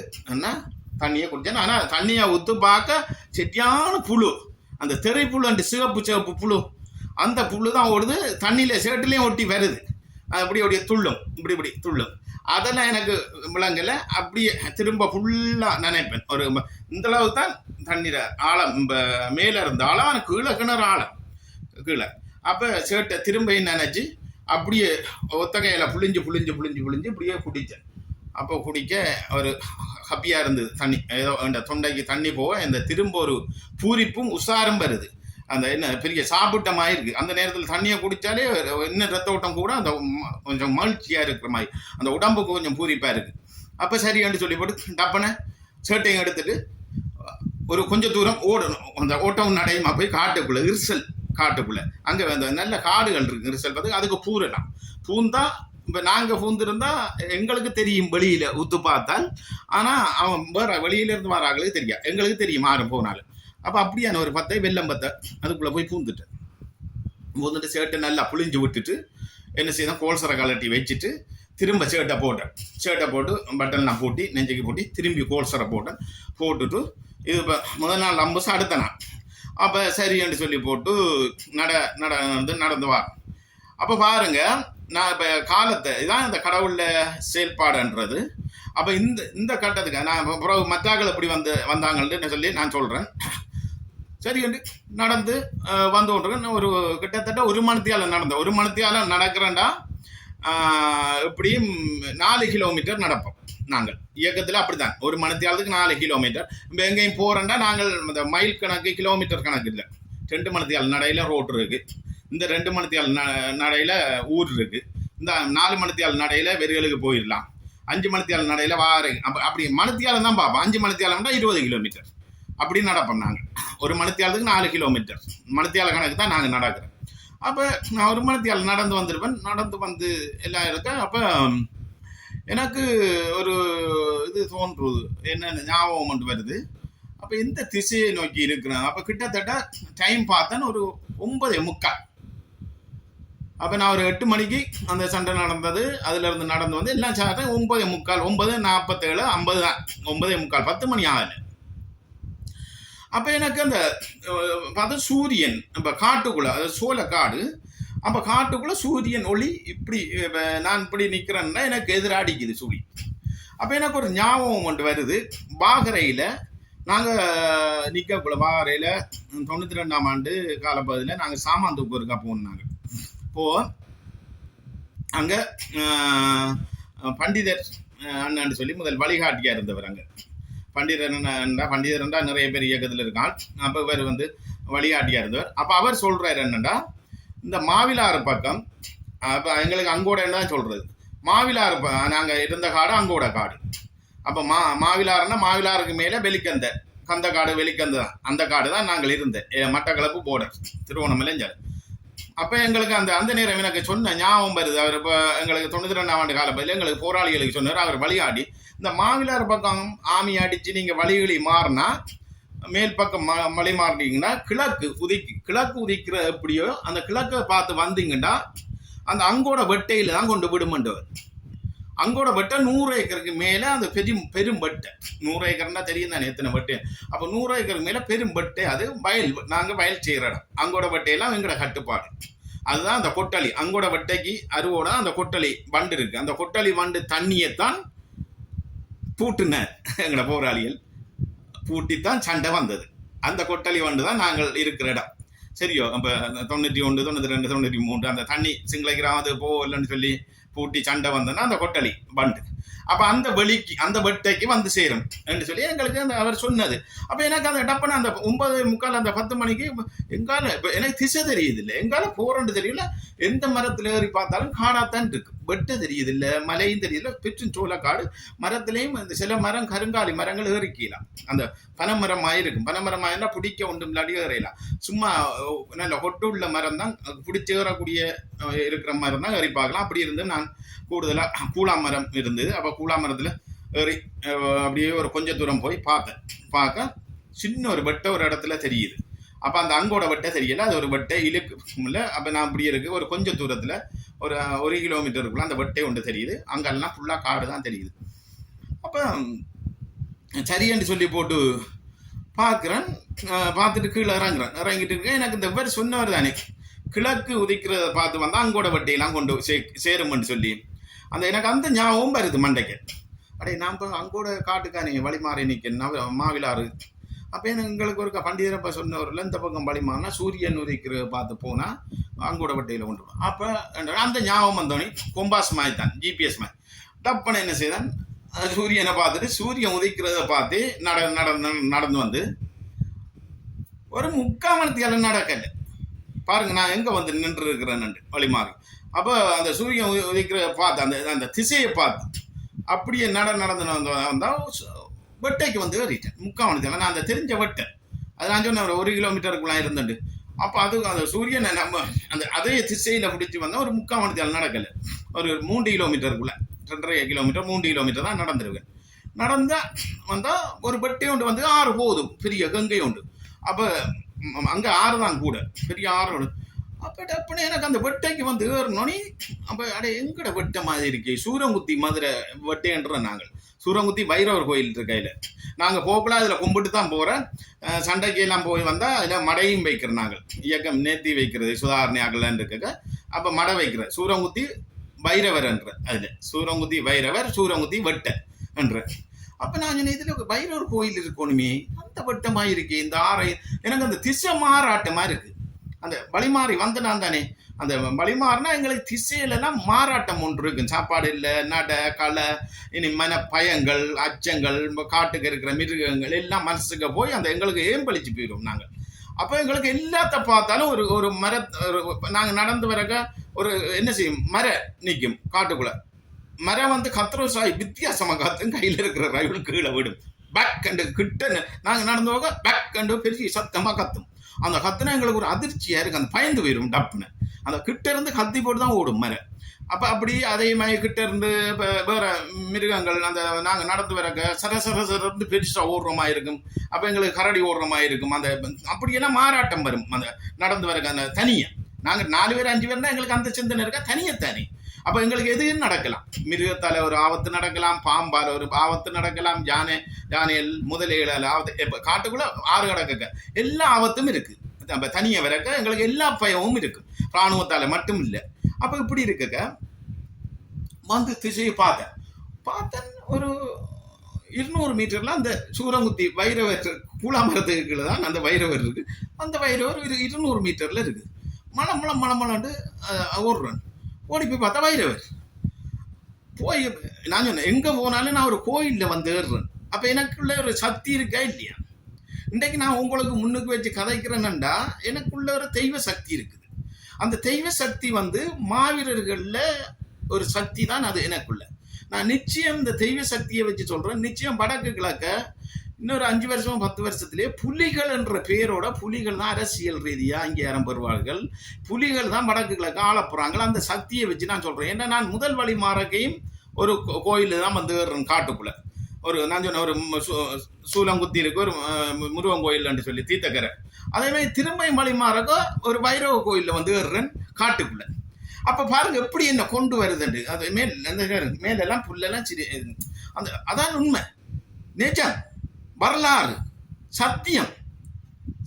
தண்ணியை குடித்தேன். ஆனால் தண்ணியை ஊற்று பார்க்க செட்டியான புழு, அந்த திரை புழு, அந்த சிவப்பு புழு, அந்த புழு தான் ஓடுது தண்ணியில் ஷர்ட்லேயும் ஒட்டி வருது. அது அப்படியே துள்ளும், இப்படி துள்ளும். அதெல்லாம் எனக்கு விளங்கலை. அப்படியே திரும்ப ஃபுல்லாக நினைப்பேன். ஒரு இந்தளவு தான் தண்ணீரை ஆழம், மேலே இருந்த ஆழம், கீழே கிணறு ஆழம் கீழே. அப்போ ஷர்ட்டை திரும்ப நினைச்சு அப்படியே ஒத்தகையில் புளிஞ்சு இப்படியே குடித்தேன். அப்போ குடிக்க ஒரு ஹப்பியாக இருந்தது. தண்ணி ஏதோ அந்த தொண்டைக்கு தண்ணி போக இந்த திரும்ப ஒரு பூரிப்பும் உஷாரும் வருது. அந்த என்ன பெரிய சாப்பிட்ட மாதிரி இருக்குது. அந்த நேரத்தில் தண்ணியை குடித்தாலே இன்னும் ரத்த ஓட்டம் கூட அந்த கொஞ்சம் மகிழ்ச்சியாக இருக்கிற மாதிரி, அந்த உடம்புக்கு கொஞ்சம் பூரிப்பாக இருக்குது. அப்போ சரியான்னு சொல்லி போட்டு டப்பனை ஷர்ட்டையும் எடுத்துட்டு ஒரு கொஞ்சம் தூரம் ஓடணும். அந்த ஓட்டம் நடையுமா போய் காட்டுக்குள்ளே காட்டுக்குள்ளே அங்கே அந்த நல்ல காடுகள் இருக்குது. ரிசல்ட் பார்த்து அதுக்கு பூரலாம். பூந்தா இப்போ நாங்கள் பூந்திருந்தா எங்களுக்கு தெரியும் வெளியில் ஊத்து பார்த்தால். ஆனால் அவன் வேற வெளியிலேருந்து வராங்களே தெரியும், எங்களுக்கு தெரியும் யாரும் போனாலும். அப்போ அப்படியான ஒரு வெள்ளம் பத்தை அதுக்குள்ளே போய் பூந்துட்டு ஷர்ட்டை நல்லா புளிஞ்சு விட்டுட்டு என்ன செய்யணும், கோல்சரை கலட்டி வச்சுட்டு திரும்ப ஷர்ட்டை போட்டு பட்டன்லாம் போட்டி நெஞ்சுக்கு போட்டி திரும்பி கோல்சரை போட்டுட்டு இது இப்போ முதல் நாள் அம்புசம் அடுத்த நாள். அப்போ சரின்னு சொல்லி போட்டு நடந்து வா. அப்போ பாருங்க, நான் இப்போ காலத்தை இதான் இந்த கடவுளில் செயல்பாடுன்றது. அப்போ இந்த கட்டத்துக்கு நான் அப்புறம் மற்றாக்கள் எப்படி வந்தாங்கன்னு சொல்லி நான் சொல்கிறேன். சரி நடந்து வந்து கொண்டிருக்கேன். ஒரு கிட்டத்தட்ட 1 மணித்தியாலம் நடக்கிறேன்டா. எப்படியும் 4 கிலோமீட்டர் நடப்போம் நாங்கள் இயக்கத்தில். அப்படித்தான் 1 மணித்தியாலத்துக்கு 4 கிலோமீட்டர். இப்போ எங்கேயும் போகிறேன்டா நாங்கள் இந்த மைல் கணக்கு கிலோமீட்டர் கணக்கு இல்லை. 2 மணித்தியால நடையில் ரோடு இருக்குது, இந்த 2 மணித்தியால நடையில் ஊர் இருக்குது, இந்த 4 மணித்தியால நடையில் வெறுகளுக்கு போயிடலாம், 5 மணித்தியால நடையில் வார. அப்படி மணித்தியாலம் தான் பார்ப்போம். 5 மணித்தியாலம்னா 20 கிலோமீட்டர் அப்படி நடப்போம் நாங்கள். 1 மணித்தியாலத்துக்கு 4 கிலோமீட்டர் மணித்தியால கணக்கு தான் நாங்கள் நடக்கிறோம். அப்போ நான் 1 மணித்தியால நடந்து வந்திருப்பேன். நடந்து வந்து எல்லாம் இருக்கேன். அப்போ எனக்கு ஒரு இது தோன்றுவது, என்னென்ன ஞாபகம் கொண்டு வருது. அப்போ இந்த திசையை நோக்கி இருக்கிறேன். அப்போ கிட்டத்தட்ட டைம் பார்த்தேன்னு ஒரு 9:45. அப்போ நான் ஒரு 8 மணிக்கு அந்த சண்டை நடந்தது, அதுலேருந்து நடந்து வந்து எல்லாம் சாப்பிட்டேன். 9:45, 9:47, 50 தான், 9:45, 10 மணி ஆகலை. அப்போ எனக்கு அந்த பார்த்தா சூரியன் இப்போ காட்டுக்குள்ளே, அது சோளக்காடு, அப்போ காட்டுக்குள்ளே சூரியன் ஒளி இப்படி நான் இப்படி நிற்கிறேன்னா எனக்கு எதிராடிக்குது சூரியன். அப்போ எனக்கு ஒரு ஞாபகம் கொண்டு வருது. வாகரையில் நாங்கள் நிற்கக்குள்ள வாகரையில் 92ஆம் ஆண்டு காலப்பகுதியில் நாங்கள் சாமாந்தூக்கு இருக்கா போனாங்க. அங்கே பண்டிதர் அண்ணான்னு சொல்லி முதல் வழிகாட்டியாக இருந்தவர். அங்கே பண்டிதர்ன்றா நிறைய பேர் இயக்கத்தில் இருக்கான். அப்போ இவர் வந்து வழிகாட்டியாக இருந்தவர். அப்போ அவர் சொல்கிறார் என்னண்டா, இந்த மாவிலாறு பக்கம், அப்போ எங்களுக்கு அங்கோட தான் சொல்கிறது, மாவிலாறு நாங்கள் இருந்த காடு அங்கோட காடு. அப்போ மாவிலாறுன்னா மாவிலாருக்கு மேலே வெளிக்கந்த காடு வெளிக்கந்த தான், அந்த காடு தான் நாங்கள் இருந்தேன். மட்டக்களப்பு போர்டர், திருவண்ணாமலை. அப்போ எங்களுக்கு அந்த நேரம் எனக்கு சொன்ன ஞாபகம் வருது. அவர் இப்போ எங்களுக்கு 92ஆம் ஆண்டு காலப்பதில் எங்களுக்கு போராளிகளுக்கு சொன்னார். அவர் வழிகாட்டி இந்த மாவிலாறு பக்கம் ஆமி அடித்து நீங்கள் வழிகளி மாறினா மேல் பக்கம் மலை மாறினீங்கன்னா கிழக்கு உதிக்கிற எப்படியோ அந்த கிழக்கை பார்த்து வந்தீங்கன்னா அந்த அங்கோட வெட்டையில் தான் கொண்டு விடுமன்றவர். அங்கோட வெட்டை 100 ஏக்கருக்கு மேலே அந்த பெரும் வெட்டை, 100 ஏக்கர்னா தெரியும் தானே எத்தனை வெட்டை. அப்போ 100 ஏக்கருக்கு மேலே பெரும் வெட்டை, அது நாங்கள் வயல் செய்கிற இடம். அங்கோட வெட்டையெல்லாம் எங்களோட கட்டுப்பாடு. அதுதான் அந்த கொட்டளி. அங்கோட வெட்டைக்கு அருவோட அந்த கொட்டளி வண்டு இருக்குது. அந்த கொட்டளி வண்டு தண்ணியைத்தான் பூட்டினார் எங்களோட போராளிகள். பூட்டித்தான் சண்டை வந்தது. அந்த கொட்டளி வண்டு தான் நாங்கள் இருக்கிற இடம். சரியோ, அப்போ 91, 92, 93 அந்த தண்ணி சிங்கள கிராமத்துக்கு போகலன்னு சொல்லி பூட்டி சண்டை வந்ததுன்னா அந்த கொட்டளி வண்டு. அப்போ அந்த வெட்டைக்கு வந்து சேரும் என்று சொல்லி எங்களுக்கு அந்த அவர் சொன்னது. அப்போ எனக்கு அந்த டப்புன்னு அந்த 9:45 அந்த 10 மணிக்கு எங்கால இப்போ எனக்கு திசை தெரியுது இல்லை, எங்கால போகிறேன்னு தெரியல. எந்த மரத்தில் ஏறி பார்த்தாலும் காடாத்தான் இருக்கு. வெட்ட தெரியுது இல்லை, மலையும் தெரியல, பெற்றும் சோளக்காடு. மரத்திலையும் இந்த சில மரம் கருங்காலி மரங்கள் ஏறிக்கலாம். அந்த பனைமரமாக இருக்கும். பனைமரமாயிருந்தா பிடிக்க ஒன்றும் இல்லாடி ஏறையலாம். சும்மா நல்ல கொட்டு உள்ள மரம் தான் பிடிச்சி ஏறக்கூடிய இருக்கிற மரம் தான் ஏறி பார்க்கலாம். அப்படி இருந்து நான் கூடுதலாக கூழா மரம் இருந்தது. அப்போ கூழா மரத்தில் ஏறி அப்படியே ஒரு கொஞ்சம் தூரம் போய் பார்க்க சின்ன ஒரு வெட்டை ஒரு இடத்துல தெரியுது. அப்போ அந்த அங்கோட வெட்டை தெரியல, அது ஒரு வெட்டை இழுக்கு இல்லை. அப்போ நான் அப்படி இருக்கு ஒரு கொஞ்சம் தூரத்தில் ஒரு 1 கிலோமீட்டருக்குள்ள அந்த வெட்டை ஒன்று தெரியுது. அங்கெல்லாம் ஃபுல்லாக காடு தான் தெரியுது. அப்போ சரியன்னு சொல்லி போட்டு பார்க்குறேன். பார்த்துட்டு கீழே இறங்கிட்டு இருக்கேன். எனக்கு இந்த பேர் சொன்னவர் தானே கிழக்கு உதிக்கிறத பார்த்து வந்தால் அங்கோட வெட்டையெல்லாம் கொண்டு சேரும்னு சொல்லி எனக்கு அந்த ஞாபகம் வருது மண்டைக்கு. அடே நான் இப்போ அங்கோட காட்டுக்கானே வழிமாறி நிற்க மாவிலாறு. அப்போ எங்களுக்கு ஒரு பண்டிகரப்ப சொன்னவரில் இந்த பக்கம் வழிமாறினா சூரியன் உதிக்கிற பார்த்து போனால் அங்கோட வெட்டையில் கொண்டு போகணும். அப்போ அந்த ஞாபகம் வந்தோடனே கொம்பாஸ் மாதிரி தான், ஜிபிஎஸ் மாதிரி டப்பனை என்ன செய்தான், சூரியனை பார்த்துட்டு சூரியன் உதிக்கிறத பார்த்து நடந்து வந்து ஒரு 3/4 மணித்தியால நடக்கல. பாருங்க நான் எங்கே வந்து நின்று இருக்கிறேன்னு வழிமாறி. அப்போ அந்த சூரியன் உதிக்கிறத பார்த்து அந்த திசையை பார்த்து அப்படியே நடந்து வந்தால் வெட்டைக்கு வந்து ஏறிட்டேன். 3/4 மணித்தியால நான் அந்த தெரிஞ்ச வெட்டை அது நான் சொன்னேன் 1 கிலோமீட்டருக்குலாம் இருந்துட்டு. அப்போ அது அந்த சூரியனை நம்ம அதே திசையில் பிடிச்சி வந்தால் ஒரு 3/4 மணித்தியால நடக்கலை. ஒரு 3 கிலோமீட்டருக்குள்ள 2.5 கிலோமீட்டர் 3 கிலோமீட்டர் தான் நடந்துருவேன். வந்தால் ஒரு வெட்டை ஒன்று வந்து ஆறு போதும், பெரிய கங்கை உண்டு. அப்போ அங்கே ஆறு தான் கூட, பெரிய ஆறு. அப்போ டப்புன்னு எனக்கு அந்த வெட்டைக்கு வந்து ஏறணுனே அப்போ எங்கட வெட்டை மாதிரி இருக்கு. சூரங்குத்தி மதுரை வெட்டைன்ற நாங்கள் சூரங்குத்தி வைரவர் கோயில் இருக்கையில் நாங்கள் போகல, அதில் கும்பிட்டு தான் போகிறேன். சண்டைக்கெல்லாம் போய் வந்தால் அதில் மடையும் வைக்கிற நாங்கள் இயக்கம் நேர்த்தி வைக்கிறது சுதாரணை ஆகலன்னு இருக்க. அப்போ மடை வைக்கிற சூரங்குத்தி வைரவர் என்ற அதில் சூரங்குத்தி வைரவர் சூரங்குத்தி வெட்டை என்ற. அப்போ நான் சொன்னேன் இதில் வைரவர் கோயில் இருக்கணுமே, அந்த வெட்டமாக இருக்கு இந்த ஆறை. எனக்கு அந்த திசை மாறாட்டமாக இருக்குது. அந்த வழிமாறி வந்து நான் தானே அந்த வழிமாறினா எங்களுக்கு திசையிலலாம் மாறாட்டம் ஒன்று இருக்கு. சாப்பாடு இல்லை, நட களை, இனி மன பயங்கள், அச்சங்கள், காட்டுக்கு இருக்கிற மிருகங்கள் எல்லாம் மனசுக்கு போய் அந்த எங்களுக்கு ஏம்பளிச்சு போயிடும் நாங்கள். அப்போ எங்களுக்கு எல்லாத்த பார்த்தாலும் ஒரு நாங்கள் நடந்து வரக்க ஒரு என்ன செய்யும், நிற்கும் காட்டுக்குள்ள. மரம் வந்து கத்துற சாய் வித்தியாசமாக காத்தும் கையில் இருக்கிற ரயில் கீழே விடும். பேக் கண்டு கிட்ட நாங்கள் நடந்து போக பேக் கண்டு பெரிய சத்தமாக கத்தும். அந்த கத்துனா எங்களுக்கு ஒரு அதிர்ச்சியாக இருக்குது. அந்த பயந்து போயிடும் டப்புன்னு. அந்த கிட்ட இருந்து கத்தி போட்டு தான் ஓடும் மரம். அப்போ அப்படி அதே மாதிரி கிட்ட இருந்து இப்போ வேற மிருகங்கள் அந்த நாங்கள் நடந்து வரக்க சரசரசரந்து பெருசாக ஓடுற மாதிரி இருக்கும். அப்போ எங்களுக்கு கரடி ஓடுற மாதிரி இருக்கும். அந்த அப்படியெல்லாம் மாறாட்டம் வரும் அந்த நடந்து வரக்க. அந்த தனியாக நாங்கள் 4 பேர் 5 பேர் தான் எங்களுக்கு அந்த சிந்தனை இருக்கா தனியத்தானே. அப்போ எங்களுக்கு எதுவும் நடக்கலாம். மிருகத்தால் ஒரு ஆபத்து நடக்கலாம், பாம்பால் ஒரு ஆபத்து நடக்கலாம், யானைகள் முதலைகளால் ஆபத்து. இப்போ காட்டுக்குள்ளே ஆறு கிடக்க எல்லா ஆபத்தும் இருக்குது. நம்ம தனியாக வரக்க எங்களுக்கு எல்லா பயமும் இருக்கும், இராணுவத்தால் மட்டும் இல்லை. அப்போ இப்படி இருக்க வந்து திசையை பார்த்தேன் ஒரு 200 மீட்டர்ல அந்த சூரங்குத்தி வைரவர் கூழாமரத்துக்கு தான் அந்த வைரவர் இருக்கு. அந்த வைரவர் 200 மீட்டர்ல இருக்கு. மலமலாண்டு ஓடுறேன். ஓடி போய் பார்த்தா வைரவர் போய் நான் சொன்னேன் எங்கே போனாலும் நான் ஒரு கோயிலில் வந்து ஏறுறேன். அப்போ எனக்குள்ள ஒரு சக்தி இருக்கா இல்லையா? இன்றைக்கு நான் உங்களுக்கு முன்னுக்கு வச்சு கதைக்கிறேன்டா எனக்குள்ள ஒரு தெய்வ சக்தி இருக்குது. அந்த தெய்வ சக்தி வந்து மாவீரர்களில் ஒரு சக்தி தான் அது எனக்குள்ள. நான் நிச்சயம் இந்த தெய்வ சக்தியை வச்சு சொல்கிறேன். நிச்சயம் வடக்கு கிழக்க இன்னொரு 5 வருஷம் 10 வருஷத்துலேயே புலிகள் என்ற பெயரோட புலிகள் தான் அரசியல் ரீதியாக இங்கே பெறுவார்கள். புலிகள் தான் வடக்கு கிழக்க ஆள போகிறாங்களா. அந்த சக்தியை வச்சு நான் சொல்கிறேன். ஏன்னா நான் முதல் வழி மாறக்கையும் ஒரு கோயில் தான் வந்து காட்டுக்குள்ளே ஒரு நான் சொன்ன ஒரு சூலங்குத்தி இருக்கு, ஒரு முருகன் கோயில்னு சொல்லி தீர்த்தக்கரை. அதே மாதிரி திரும்பை வழி மாறக்க ஒரு வைரவ கோயிலில் வந்து ஏறுறேன் காட்டுக்குள்ளே. அப்போ பாருங்க எப்படி என்ன கொண்டு வருதுண்டு. அது மேலெல்லாம் புல்லெல்லாம் அதான் உண்மை, நேச்சர், வரலாறு,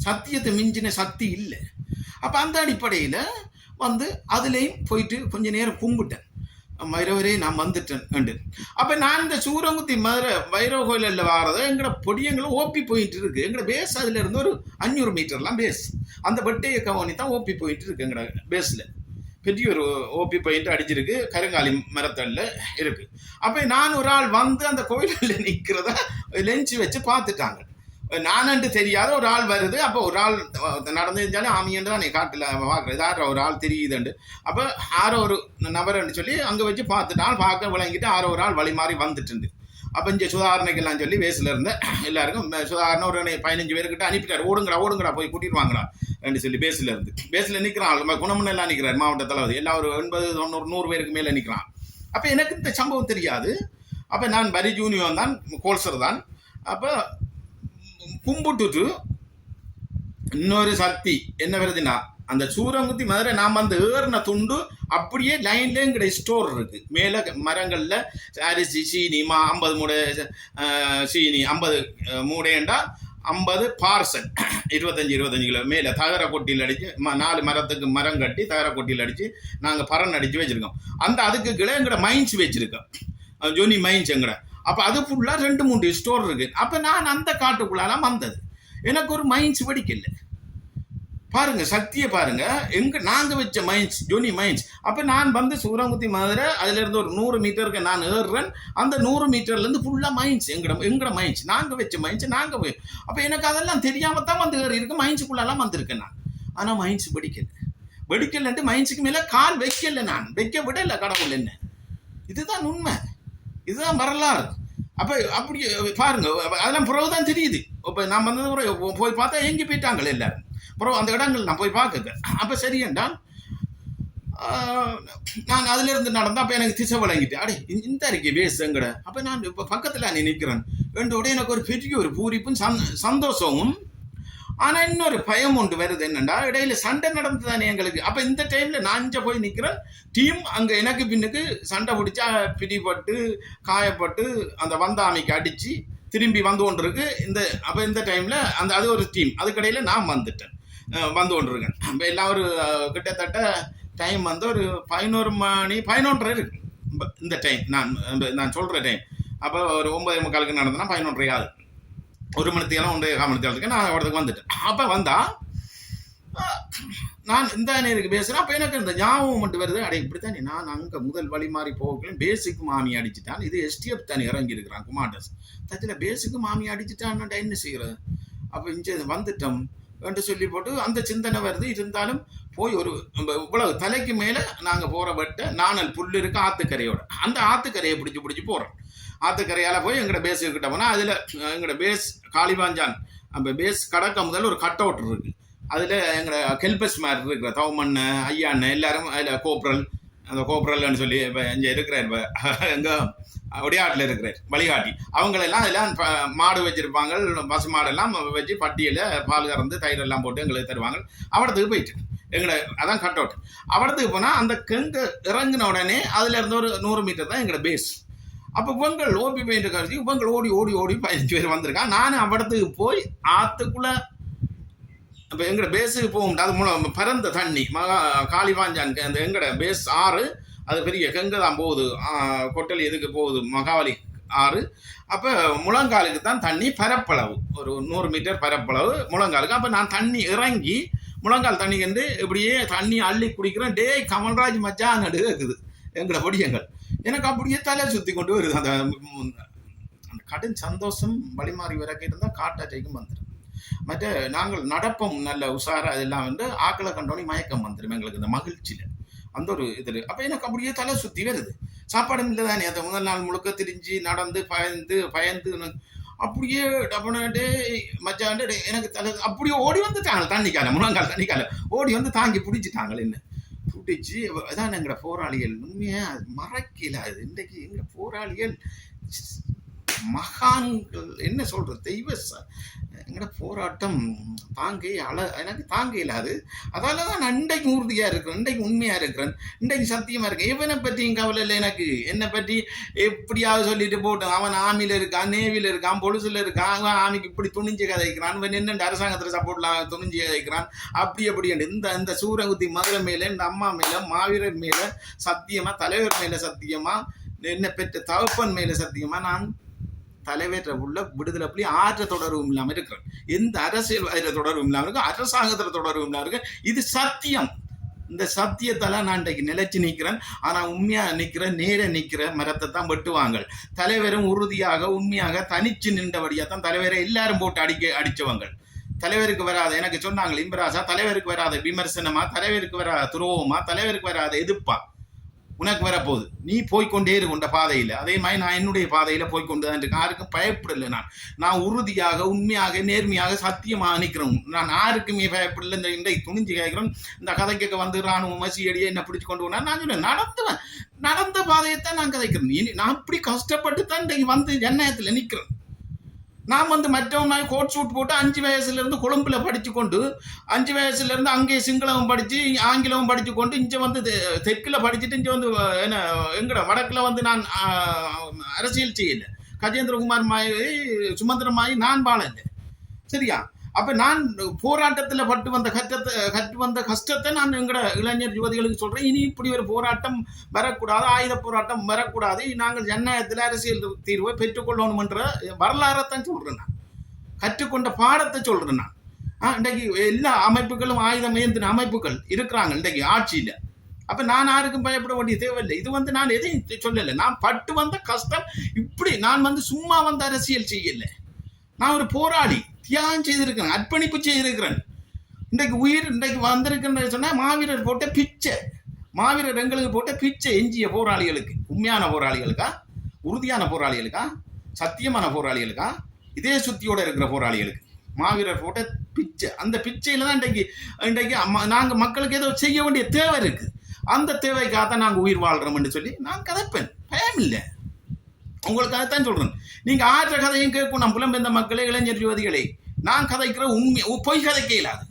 சத்தியத்தை மிஞ்சின சக்தி இல்லை. அப்போ அந்த அடிப்படையில் வந்து அதுலேயும் போயிட்டு கொஞ்ச நேரம் கும்பிட்டேன். வைரவரே நான் வந்துட்டேன். அப்போ நான் இந்த சூரங்குத்தி மதுரை வைரவ கோயிலில் வாரதை எங்களோட பொடியங்களும் ஓப்பி போயிட்டு இருக்கு. எங்களோட பேஸ் அதில் இருந்து ஒரு 500 மீட்டர்லாம் பேஸ். அந்த வெட்டையை கவனி தான் ஓப்பி போயிட்டு இருக்கு. எங்களோட பேஸில் பெரிய ஒரு ஓபி பாயிண்ட் அடிச்சிருக்கு, கருங்காலி மரத்தல்ல இருக்கு. அப்போ நான் ஒரு ஆள் வந்து அந்த கோயிலில் நிற்கிறத லென்ச்சு வச்சு பார்த்துட்டாங்க. நானன்று தெரியாத ஒரு ஆள் வருது. அப்போ ஒரு ஆள் நடந்து இருந்தாலும் ஆமியன்று தான் காட்டில் பார்க்குறது யாரோ ஒரு ஆள் தெரியுதுண்டு. அப்போ ஆரோ ஒரு நபர்ன்னு சொல்லி அங்கே வச்சு பார்த்துட்டால் பார்க்க விளங்கிட்டு ஆரோ ஒரு ஆள் வழி மாறி வந்துட்டு. அப்போ இங்கே சுதாரணைக்கெல்லாம் சொல்லி வேசில் இருந்த எல்லாருக்கும் சுதாரணை ஒரு 15 பேர்கிட்ட அனுப்பிட்டார். ஓடுங்கடா போய் கூட்டிட்டு வாங்கடா அப்படின்னு சொல்லி பேஸில் நிற்கிறான். குணமுன்னெல்லாம் நிற்கிறார் மாவட்ட தளபதி எல்லாம் ஒரு 80, 90, 100 பேருக்கு மேலே நிற்கிறான். அப்போ எனக்கு இந்த சம்பவம் தெரியாது. அப்போ நான் பரி ஜூனியர் தான், கோல்சர் தான். அப்போ கும்பிட்டுட்டு இன்னொரு சக்தி என்ன வருதுன்னா, அந்த சூரங்குத்தி மதுரை நாம் வந்து ஏறின துண்டு அப்படியே லைன்ல எங்கட ஸ்டோர் இருக்கு. மேலே மரங்கள்ல அரிசி சீனி 50 மூடை சீனி 50 மூடைண்டா 50 பார்சல் 25 கிலோ மேலே தகர கொட்டியில் அடிச்சு 4 மரத்துக்கு மரம் கட்டி தகர கொட்டியில் அடிச்சு நாங்கள் பறன் அடிச்சு வச்சிருக்கோம். அந்த அதுக்கு கீழே எங்கட மைன்ஸ் வச்சிருக்கோம், ஜோனி மைன்ஸ் எங்கட. அப்போ அது ஃபுல்லாக 2-3 ஸ்டோர் இருக்கு. அப்போ நான் அந்த காட்டுக்குள்ளாலாம் வந்தது. எனக்கு ஒரு மைன்ஸ் வெடிக்கல. பாருங்க சக்தியை பாருங்க, நாங்கள் வச்ச மைன்ஸ் ஜோனி மைன்ஸ். அப்போ நான் வந்து சூரங்குத்தி மதுரை அதுலேருந்து ஒரு 100 மீட்டருக்கு நான் ஏறுறேன். அந்த 100 மீட்டர்லேருந்து ஃபுல்லாக மைன்ஸ் எங்கட மைன்ஸ், நாங்கள் வச்ச மைன்ஸ் நாங்கள் போய். அப்போ எனக்கு அதெல்லாம் தெரியாமல் தான் வந்து ஏறி இருக்கு. மைன்ஸுக்குள்ளெல்லாம் வந்திருக்கேன் நான். ஆனால் மைன்ஸ் வெடிக்கலன்ட்டு மைன்ஸுக்கு மேலே கால் வைக்கல, நான் வைக்க விடலை கடவுள் என்ன. இதுதான் உண்மை, இதுதான் வரலாறு. அப்போ அப்படி பாருங்க, அதெல்லாம் பிறகுதான் தெரியுது. இப்போ நான் வந்தது போய் பார்த்தா எங்கே போயிட்டாங்க எல்லாரும். அப்புறம் அந்த இடங்கள் நான் போய் பார்க்க. அப்போ சரியண்டா நான் அதுலேருந்து நடந்தேன். அப்போ எனக்கு திசை வழங்கிட்டு அடே இந்த இருக்கே பேசுங்கட. அப்போ நான் இப்போ பக்கத்தில் நீ நிற்கிறேன். ரெண்டோட எனக்கு ஒரு பெரிய ஒரு பூரிப்பும் சந்தோஷமும். ஆனால் இன்னொரு பயம் ஒன்று வருது. என்னண்டா இடையில சண்டை நடந்து தானே எங்களுக்கு. அப்போ இந்த டைமில் நான் இங்கே போய் நிற்கிறேன். டீம் அங்கே எனக்கு பின்னுக்கு சண்டை பிடிச்சா பிடிபட்டு காயப்பட்டு அந்த வந்தாமைக்கு அடித்து திரும்பி வந்து கொண்டு இருக்கு. அப்போ இந்த டைமில் அது ஒரு டீம், அதுக்கடையில் நான் வந்து கொண்டிருக்கேன். இப்போ எல்லாம் ஒரு கிட்டத்தட்ட டைம் வந்து ஒரு 11 மணி 11:30 இருக்கு இந்த டைம் நான் சொல்கிற டைம். அப்போ ஒரு 9:45 நடந்தேன்னா 11:30 ஆகுது. 1 மணித்தேலாம் 1.25 மணித்தேலத்துக்கு நான் இடத்துக்கு வந்துட்டேன். அப்போ வந்தால் நான் இந்த நேருக்கு பேசுகிறேன். அப்போ எனக்கு இந்த ஞாபகம் மட்டும் வருது, அடே இப்படித்தானே நான் அங்கே முதல் வழி மாறி போகலாம் பேஸுக்கு மாமி அடிச்சுட்டான். இது எஸ்டிஎஃப் தானே இறங்கி இருக்கிறான் குமாண்டஸ் தச்சில் பேஸுக்கு மாமி அடிச்சுட்டான் என்ன செய்கிறது. அப்போ இங்கே வந்துட்டோம் என்று சொல்லி போட்டு அந்த சிந்தனை வருது. இருந்தாலும் போய் ஒரு இவ்வளவு தலைக்கு மேலே நாங்கள் போகிற வெட்ட நானல் புல் இருக்கு ஆற்றுக்கரையோட. அந்த ஆற்றுக்கரையை பிடிச்சி போகிறோம். ஆற்றுக்கரையால் போய் எங்களோட பேஸ் கிட்ட போனால் அதில் எங்களோட பேஸ் காளிவாஞ்சான் அந்த பேஸ் கடக்க முதல் ஒரு கட் அவுட் இருக்குது. அதில் எங்களோட கெல்பஸ் மாதிரி இருக்கிற தவமண்ண ஐயாண்ண எல்லாரும் அதில் கோப்ரல் அந்த கோப்ரல்னு சொல்லி இப்போ இங்கே இருக்கிறார். இப்போ எங்கே ஒடியாட்டில் இருக்கிறார் வழிகாட்டி. அவங்களெல்லாம் அதெல்லாம் மாடு வச்சுருப்பாங்க, பசு மாடெல்லாம் வச்சு பட்டியில் பால் கறந்து தயிரெல்லாம் போட்டு எங்களுக்கு தருவாங்க. அவடத்துக்கு போயிட்டு எங்களை அதான் கட் அவுட். அவடத்துக்கு போனால் அந்த கெங்கு இறங்கின உடனே அதில் இருந்து ஒரு 100 மீட்டர் தான் எங்களோட பேஸ். அப்போ இவங்கள் ஓபி பெயிண்ட் கழிச்சு இவங்கள் ஓடி 15 பேர் வந்திருக்கான். நானும் அவடத்துக்கு போய் ஆற்றுக்குள்ளே இப்போ எங்களோட பேஸுக்கு போக முடியாது. அது மூலம் பரந்த தண்ணி காளிவாஞ்சான் அந்த எங்களோட பேஸ் ஆறு, அது பெரிய கெங்க தான் போகுது, கொட்டலி எதுக்கு போகுது மகாவலி ஆறு. அப்போ முழங்காலுக்கு தான் தண்ணி பரப்பளவு ஒரு 100 மீட்டர் பரப்பளவு முழங்காலுக்கு. அப்போ நான் தண்ணி இறங்கி முழங்கால் தண்ணி கண்டு இப்படியே தண்ணி அள்ளி குடிக்கிறேன். டே கமல்ராஜ் மச்சான் நடு இருக்குது எங்களோட பொடியங்கள். எனக்கு அப்படியே தலை சுற்றி கொண்டு வருது. அந்த கடும் சந்தோஷம் வழிமாறி வரைக்கும் இருந்தால் காட்டாச்சைக்கும் வந்துடும். மற்ற நாங்கள் நடப்போம் நல்ல உஷாரா அதெல்லாம் வந்து ஆக்களை கண்டோனி மயக்கம் வந்துடும் எங்களுக்கு இந்த மகிழ்ச்சியில் அந்த ஒரு இது. அப்போ எனக்கு அப்படியே தலை சுற்றி வருது. சாப்பாடும் இல்லை தானே, அந்த முதல் நாள் முழுக்க திரிஞ்சு நடந்து பயந்து அப்படியே டபனே மச்சாண்டு எனக்கு தலை அப்படியே ஓடி வந்துட்டாங்க. தண்ணிக்கால முழங்கால் தண்ணிக்கால ஓடி வந்து தாங்கி பிடிச்சிட்டாங்க. என்ன பிடிச்சி அதான் எங்களோட போராளிகள் உண்மையாக மறக்கல. அது இன்றைக்கு எங்களோட போராளிகள் மகான்கள் என்ன சொல்கிறது தெய்வ எங்களோட போராட்டம் எனக்கு தாங்க இல்லாது. அதால தான் நான் இன்றைக்கு உறுதியாக இருக்கிறேன், இன்றைக்கு உண்மையாக இருக்கிறேன், இன்றைக்கு சத்தியமாக இருக்கேன். இவனை பற்றியும் கவலை இல்லை எனக்கு. என்னை பற்றி எப்படியாவது சொல்லிட்டு போட்டோம். அவன் ஆர்மியில் இருக்கான், நேவியில் இருக்கான், பொலிசில் இருக்கான், அவன் ஆர்மிக்கு இப்படி துணிஞ்சு கதைக்கிறான், இவன் என்னென்று அரசாங்கத்தில் சப்போர்ட்லாம் துணிஞ்சு கதைக்கிறான். அப்படி இந்த சூரங்குத்தி மதுரை மேலே, இந்த அம்மா மேலே, மாவீரர் மேலே சத்தியமாக, தலைவர் மேலே சத்தியமாக, என்னை பெற்ற தகப்பன் மேலே சத்தியமாக நான் தலைவர் உள்ள விடுதலை புலி ஆற்ற தொடர்பும் இல்லாமல் இருக்கிறேன். எந்த அரசியல் தொடர்பும் இல்லாமல் இருக்கு, அரசாங்கத்தில் தொடர்பும் இல்லாமல் இருக்கு. இது சத்தியம். இந்த சத்தியத்தெல்லாம் நான் இன்றைக்கு நிலைச்சு நிற்கிறேன். ஆனால் உண்மையாக நிற்கிற நேர நிற்கிற மரத்தை தான் வெட்டுவாங்க. தலைவரும் உறுதியாக உண்மையாக தனிச்சு நின்றபடியாக தான் தலைவரை எல்லாரும் போட்டு அடித்தவங்க. தலைவருக்கு வராத எனக்கு சொன்னாங்க இம்பராசா, தலைவருக்கு வராத விமர்சனமா, தலைவருக்கு வராத துரோகமா, தலைவருக்கு வராத எதிர்ப்பா உனக்கு வரப்போகுது. நீ போய்கொண்டே இருக்கின்ற பாதையில். அதே மாதிரி நான் என்னுடைய பாதையில் போய்கொண்டு தான் இருக்கேன். யாருக்கும் பயப்படலை. நான் உறுதியாக உண்மையாக நேர்மையாக சத்தியமாக நிற்கிறேன். நான் யாருக்குமே பயப்படல. இந்த இன்றைக்கு துணிஞ்சு கேட்கிறேன். இந்த கதை கேட்க வந்து ராணுவம் மசியடியை என்ன பிடிச்சு கொண்டு போனா நான் சொல்லுவேன், நடந்த பாதையைத்தான் நான் கதைக்கிறேன். நான் இப்படி கஷ்டப்பட்டு தான் இன்றைக்கு வந்து ஜன்னயத்தில் நிற்கிறேன். நான் வந்து மற்றவங்க கோட் சூட் போட்டு 5 வயசுலேருந்து கொழும்புல படித்து கொண்டு 5 வயசுலேருந்து அங்கே சிங்களமும் படித்து ஆங்கிலமும் படித்து கொண்டு இங்கே வந்து தெற்கில் படிச்சுட்டு இங்கே வந்து என்ன எங்கட வடக்கில் வந்து நான் அரசியல் செய்யலை. கஜேந்திரகுமார் மாயி சுமந்திரம் மாயி நான் வாழலை. சரியா? அப்போ நான் போராட்டத்தில் கற்று வந்த கஷ்டத்தை நான் எங்கட இளைஞர் யுவதிகளுக்கு சொல்கிறேன். இனி இப்படி ஒரு போராட்டம் வரக்கூடாது, ஆயுத போராட்டம் வரக்கூடாது. நாங்கள் ஜனநாயகத்தில் அரசியல் தீர்வை பெற்றுக்கொள்ளணும்ன்ற வரலாறைத்தான் சொல்கிறேன். நான் கற்றுக்கொண்ட பாடத்தை சொல்கிறேன். நான் இன்றைக்கு எல்லா அமைப்புகளும் ஆயுதம் ஏந்தின அமைப்புகள் இருக்கிறாங்க இன்றைக்கு ஆட்சியில். அப்போ நான் யாருக்கும் பயப்பட வேண்டிய தேவையில்லை. இது வந்து நான் எதையும் சொல்லலை. நான் பட்டு வந்த கஷ்டம் இப்படி. நான் வந்து சும்மா வந்து அரசியல் செய்யலை. நான் ஒரு போராளி, தியாகம் செய்திருக்கிறேன், அர்ப்பணிப்பு செய்திருக்கிறேன். இன்றைக்கு இன்றைக்கு வந்திருக்குன்னு சொன்னால் மாவீரர் போட்ட பிச்சை, மாவீரர் எங்களுக்கு போட்ட பிச்சை எஞ்சிய போராளிகளுக்கு, உண்மையான போராளிகளுக்கா, உறுதியான போராளிகளுக்கா, சத்தியமான போராளிகளுக்கா, இதே சுத்தியோட இருக்கிற போராளிகளுக்கு மாவீரர் போட்ட பிச்சை. அந்த பிச்சையில் தான் இன்றைக்கு நாங்கள் மக்களுக்கு ஏதோ செய்ய வேண்டிய தேவை இருக்குது. அந்த தேவைக்காகத்தான் நாங்கள் உயிர் வாழ்கிறோம்னு சொல்லி நான் கதைப்பேன். பயம் இல்லை. உங்களுக்கு அதைத்தான் சொல்கிறேன். நீங்கள் ஆற்ற கதையும் கேட்கும். நான் புலம்பெயர்ந்த மக்களே, இளைஞர் யுவதிகளை, நான் கதைக்கிற உண்மை பொய் கதைக்க இயலாது.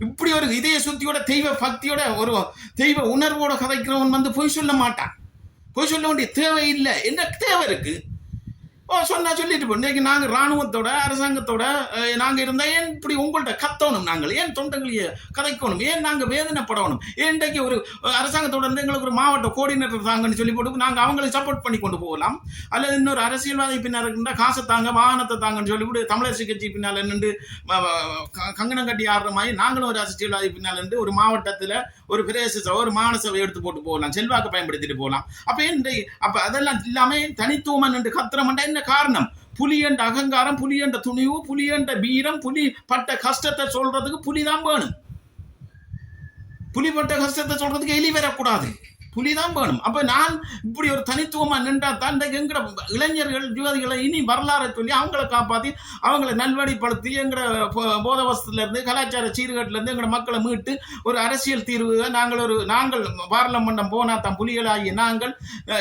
இப்படி ஒரு இதய சுத்தியோட தெய்வ பக்தியோட ஒரு தெய்வ உணர்வோட கதைக்கிறவன் வந்து பொய் சொல்ல மாட்டான். பொய் சொல்ல வேண்டிய தேவை இல்லை. என்ன தேவை இருக்கு? சொன்னா சொல்லிட்டு போ. இன்றைக்கு நாங்கள் இராணுவத்தோட அரசாங்கத்தோட நாங்கள் இருந்தால் ஏன் இப்படி உங்கள்கிட்ட கத்தணும்? நாங்கள் ஏன் தொண்டங்களையே கதைக்கணும்? ஏன் நாங்கள் வேதனைப்படணும்? ஏன் இன்றைக்கு ஒரு அரசாங்கத்தோட இருந்து எங்களுக்கு ஒரு மாவட்ட கோஆர்டினேட்டர் தாங்கன்னு சொல்லி போட்டு நாங்கள் அவங்களுக்கு சப்போர்ட் பண்ணி கொண்டு போகலாம். அல்லது இன்னொரு அரசியல்வாதி பின்னால் இருக்கின்ற காசை தாங்க, வாகனத்தை தாங்கன்னு சொல்லிவிட்டு தமிழரசு கட்சி பின்னால் நின்று கங்கணம் கட்டி ஆடுற மாதிரி நாங்களும் ஒரு அரசியல்வாதி பின்னால் நின்று ஒரு மாவட்டத்தில் ஒரு பிரதேச ஒரு மாநில சபை எடுத்து போட்டு போகலாம், செல்வாக்கு பயன்படுத்திட்டு போகலாம். அப்போ அப்போ அதெல்லாம் இல்லாமல் தனித்துவம் என்று கத்திரமண்டா என்ன காரணம்? புலி என்ற அகங்காரம், புலி என்ற துணிவு, புலி என்ற வீரம், புலி பட்ட கஷ்டத்தை சொல்றதுக்கு புலிதான் வேணும். புலி பட்ட கஷ்டத்தை சொல்றதுக்கு எலி வரக்கூடாது, புலிதான் வேணும். அப்ப நான் இப்படி ஒரு தனித்துவமா நின்றா தான் எங்கட இளைஞர்கள் யுவதிகளை இனி வரலாறை சொல்லி அவங்களை காப்பாற்றி அவங்களை நல்வழிப்படுத்தி எங்கட போதவசத்துல இருந்து கலாச்சார சீர்கேட்டில இருந்து எங்கட மக்களை மீட்டு ஒரு அரசியல் தீர்வு நாங்கள் பார்லமெண்டம் போனா தான் புலிகளாகிய நாங்கள்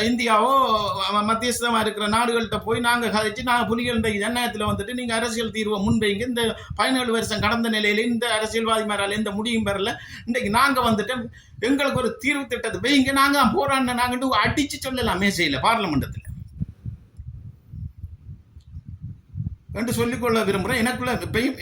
இந்தியாவோ மத்தியஸ்தமா இருக்கிற நாடுகள்கிட்ட போய் நாங்கள் கதைச்சு நாங்கள் புலிகள் ஜனநாயகத்தில் வந்துட்டு நீங்க அரசியல் தீர்வை முன்வைங்க. இந்த 17 வருஷம் கடந்த நிலையில இந்த அரசியல்வாதி மேலால எந்த முடியும் பெறல. இன்றைக்கு நாங்க வந்துட்டு எங்களுக்கு ஒரு தீர்வு திட்டத்தை வைங்க, நாங்க போராடின நாங்க அடிச்சு சொல்லலாம் மேசையில் பார்லமெண்டத்தில் என்று சொல்லிக்கொள்ள விரும்புகிறேன்.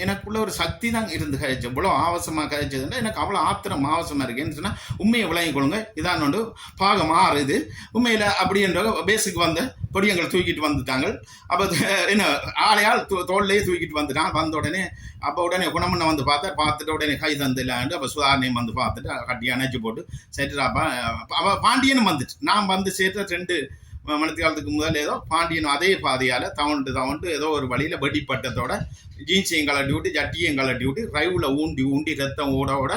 எனக்குள்ள ஒரு சக்தி தான் இருந்து கழிச்சு இவ்வளோ ஆவசமாக கழிச்சதுன்னா எனக்கு அவ்வளோ ஆத்திரம் ஆவசமாக இருக்குன்னு சொன்னால் உண்மையை விளங்கி கொள்ளுங்க. இதான் ஒன்று பாகம் 6 இது உண்மையில் அப்படின்ற பேஸுக்கு வந்த பொடியங்களை தூக்கிட்டு வந்துட்டாங்க. அப்போ என்ன ஆளையால் தோல்லையே தூக்கிட்டு வந்துட்டான். வந்த உடனே உடனே குணமண்ணை வந்து பார்த்துட்டு உடனே கை தந்தில்லாண்டு அப்போ சுதாரணையும் வந்து பார்த்துட்டு கட்டி அணைச்சி போட்டு சேர்த்துட்டாப்பா. அவள் பாண்டியனும் வந்துட்டு நான் வந்து சேர்த்து 2 மணிக்காலத்துக்கு முதல் ஏதோ பாண்டியன் அதே பாதையால் தவண்டு ஏதோ ஒரு வழியில் வெடிப்பட்டத்தோட ஜீன்ஸையும் கலட்டி விட்டு ஜட்டியையும் கலட்டி விட்டு ரைவில் ஊண்டி ரத்தம் ஓட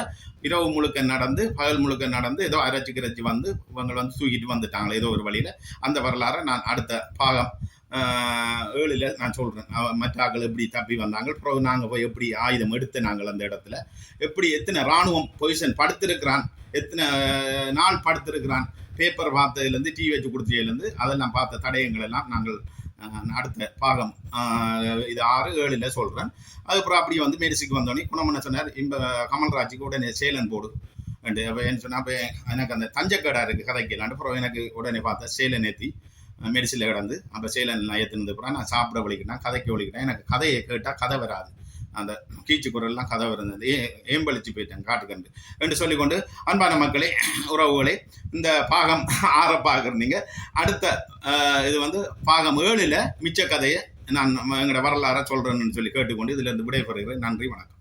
இரவு முழுக்க நடந்து பகல் முழுக்க நடந்து ஏதோ அரைச்சி வந்து இவங்க வந்து தூக்கிட்டு வந்துட்டாங்களே ஏதோ ஒரு வழியில். அந்த வரலாறை நான் அடுத்த பாகம் 7ல் நான் சொல்கிறேன். மற்ற ஆக்கள் எப்படி தப்பி வந்தாங்க, அப்புறம் நாங்கள் போய் எப்படி ஆயுதம் எடுத்து நாங்கள் அந்த இடத்துல எப்படி எத்தனை இராணுவம் பொசிஷன் படுத்திருக்கிறான், எத்தனை நாள் படுத்திருக்கிறான், பேப்பர் பார்த்ததுலேருந்து டிவி வச்சு கொடுத்ததுலேருந்து அதெல்லாம் பார்த்த தடயங்கள் எல்லாம் நாங்கள் அடுத்த பாகம் இது 6, 7ல் சொல்கிறேன். அதுக்கப்புறம் அப்படியே வந்து மெரிசிக்கு வந்தோடனே குணமண்ண சொன்னார் இப்போ கமல்ராஜுக்கு உடனே சேலன் போடு அண்டு. அப்போ என்ன சொன்னால் அப்போ எனக்கு அந்த தஞ்சக்கடை இருக்குது கதைக்கலான்ட்டு அப்புறம் எனக்கு உடனே பார்த்தா சேலன் ஏற்றி மெடிசினில் கிடந்து அப்போ சேலன் ஏற்றுனது அப்புறம் நான் சாப்பிட வலிக்கிட்டேன், கதைக்கு வலிக்கிட்டேன். எனக்கு கதையை கேட்டால் கதை வராது, அந்த கீச்சு குரல்லாம் கதை வருந்தது, ஏம்பளிச்சு போயிட்டேன் காட்டுக்கண்டு என்று சொல்லிக்கொண்டு அன்பான மக்களே உறவுகளே இந்த பாகம் 6 பார்க்குறீங்க. அடுத்த இது வந்து பாகம் 7ல் மிச்ச கதையை நான் எங்களோட வரலாறை சொல்கிறேன்னு சொல்லி கேட்டுக்கொண்டு இதிலிருந்து விடைபெறுகிறேன். நன்றி, வணக்கம்.